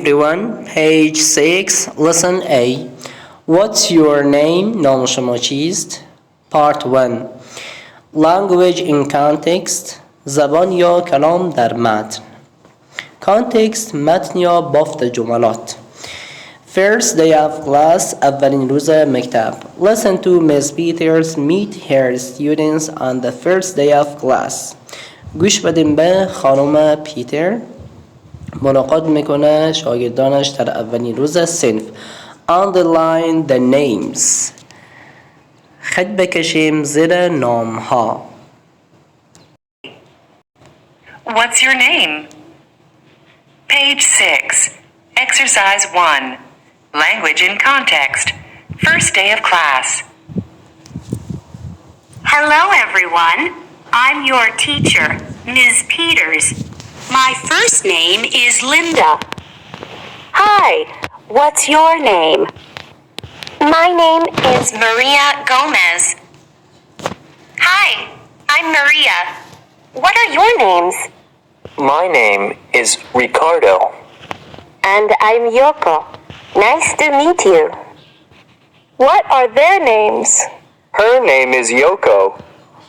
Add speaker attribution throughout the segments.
Speaker 1: everyone, page 6, lesson A. What's your name? نام شما چیست؟ Part 1. Language in context. زبان یا کلام در متن. Context متن یا بافت جملات. First day of class. اولین روز مکتب. Listen to Miss Peters meet her students on the first day of class. گوش بدیم به خانم پیتر ملاقات میکنه شاگردانش در اولین روز صنف. Underline the names. خط بکشیم زیر نام ها.
Speaker 2: What's your name? Page 6. Exercise 1. Language in context. First day of class.
Speaker 3: Hello, everyone. I'm your teacher, Ms. Peters. My first name is Linda.
Speaker 4: Hi, what's your name?
Speaker 3: My name is Maria Gomez. Hi, I'm Maria.
Speaker 4: What are your names?
Speaker 5: My name is Ricardo.
Speaker 4: And I'm Yoko. Nice to meet you. What are their names?
Speaker 5: Her name is Yoko.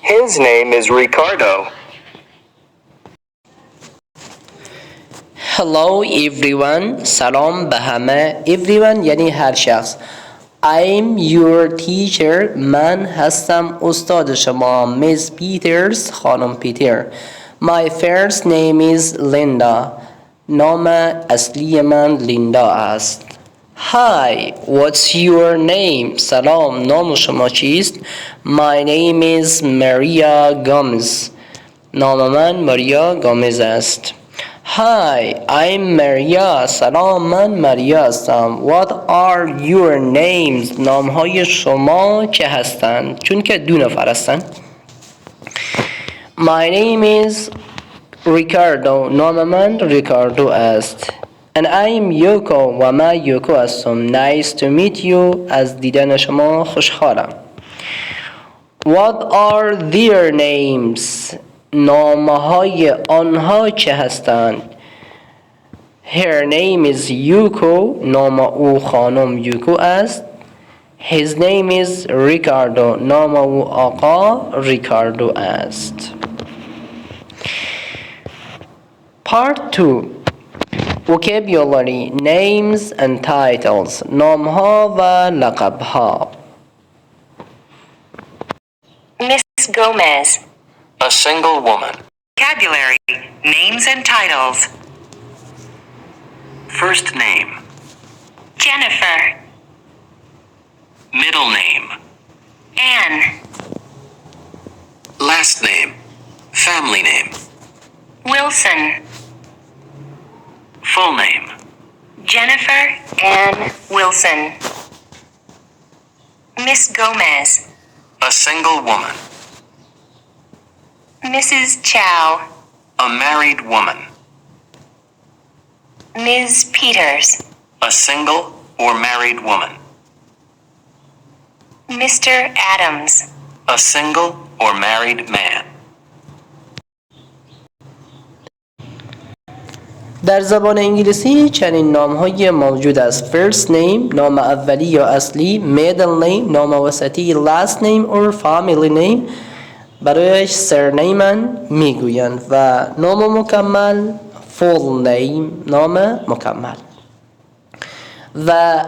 Speaker 5: His name is Ricardo.
Speaker 1: Hello everyone. سلام به همه. Everyone یعنی هر شخص. I'm your teacher. من هستم استاد شما. Miss Peters. خانم پیتر. My first name is Linda. نام اصلی من لیندا است. Hi, what's your name? سلام، نام شما چیست؟ My name is Maria Gomez. نام من ماریا گامز است. Hi, I'm Maria. سلام، من ماریا هستم. What are your names? نامهای شما چه هستند؟ چون که دو نفر هستند. My name is Ricardo. نام من ریکاردو است. And I'm Yoko. و من یوکو هستم. Nice to meet you. از دیدن شما خوشحالم. What are their names? نامهای آنها چه هستند؟ Her name is Yuko. نام او خانم یوکو است. His name is Ricardo. نام او آقا ریکاردو است. Part 2. Vocabulary, names and titles. نامها و لقبها.
Speaker 3: Miss Gomez.
Speaker 5: A single woman.
Speaker 2: Vocabulary. Names and titles. First name.
Speaker 3: Jennifer.
Speaker 2: Middle name.
Speaker 3: Anne.
Speaker 2: Last name. Family name.
Speaker 3: Wilson.
Speaker 2: Full name.
Speaker 3: Jennifer Ann Wilson. Miss Gomez.
Speaker 2: A single woman.
Speaker 3: Mrs. Chow.
Speaker 2: A married woman.
Speaker 3: Ms. Peters.
Speaker 2: A single or married woman.
Speaker 3: Mr. Adams.
Speaker 2: A single or married man.
Speaker 1: در زبان انگلیسی چنین نام‌های موجود است. First name نام اولی یا اصلی. Middle name نام وسطی. Last name or family name برایش surname میگویند و نام مکمل full name نام مکمل. و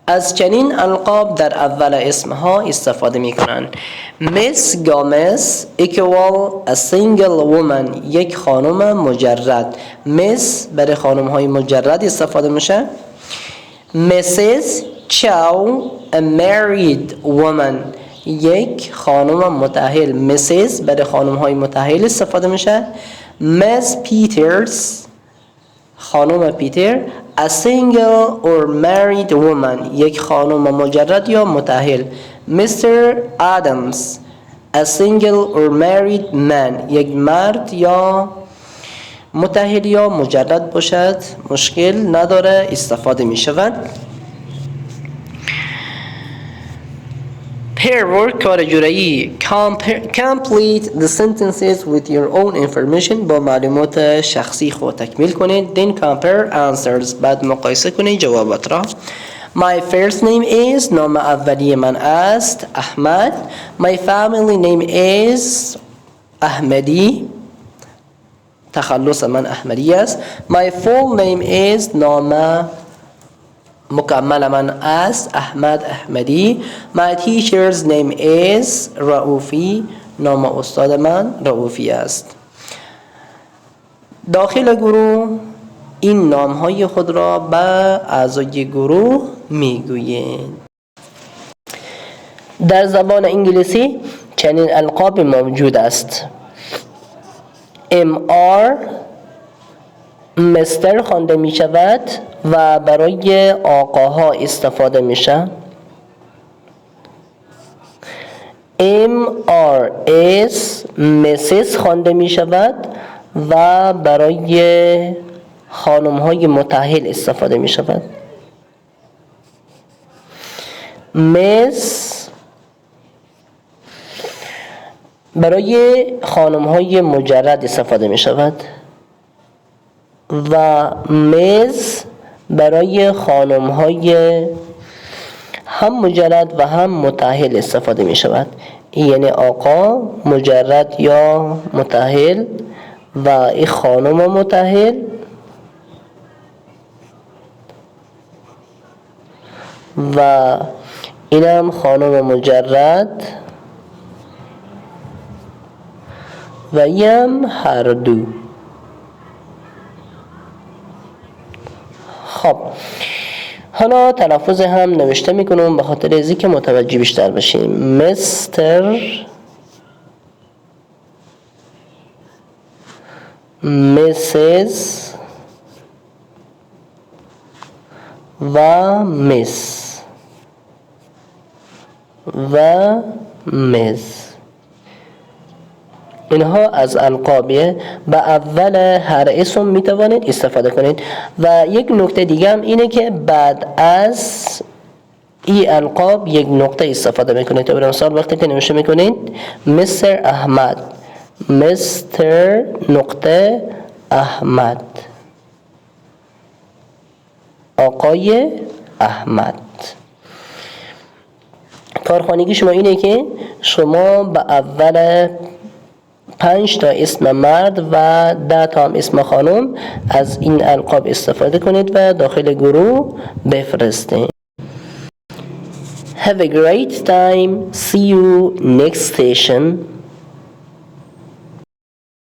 Speaker 1: از چنین القاب در اول اسمها استفاده می کنند. Miss Gomez equal a single woman. یک خانم مجرد. Miss برای خانم های مجرد استفاده میشه. Mrs. Chow a married woman. یک خانم متأهل. Mrs. برای خانم های متأهل استفاده میشه. Miss Peters خانم پیتر a single or married woman. یک خانم مجرد یا متأهل. Mr. Adams a single or married man. یک مرد یا متأهل یا مجرد باشد مشکل نداره استفاده می شود. pair work کار جورایی. Complete the sentences with your own information. با معلومات شخصی خود تکمیل کنید. Then compare answers. بعد مقایسه کنید جوابات را. My first name is نام اولی من است احمد. My family name is احمدی. تخلص من احمدی است. My full name is نام مکمل من است احمد احمدی. My teacher's name is رؤوفی. نام استاد من رؤوفی است. داخل گروه این نام های خود را به اعضای گروه میگویید. در زبان انگلیسی چنین القاب موجود است. MR مستر خوانده می شود و برای آقاها استفاده میشه. MRS مسز خوانده می شود و برای خانم های متأهل استفاده می شود. مس برای خانم های مجرد استفاده می شود و مز برای خانم های هم مجرد و هم متأهل استفاده می شود. یعنی آقا مجرد یا متأهل و این خانم متأهل و اینم خانم مجرد و اینم هر دو. خب حالا تلفظ هم نوشته میکنم به خاطر ازی که متوجه بیشتر بشیم. مستر، مسز و مس و مز، اینها از القابیه. به اول هر اسم میتوانید استفاده کنید. و یک نکته دیگه هم اینه که بعد از این القاب یک نقطه استفاده میکنید. تا مثال وقتی که نوشته میکنید مستر احمد، مستر نقطه احمد، آقای احمد. کارخانگی شما اینه که شما به اول 5 تا اسم مرد و 10 تا هم اسم خانم از این القاب استفاده کنید و داخل گروه بفرستید. Have a great time. See you next station.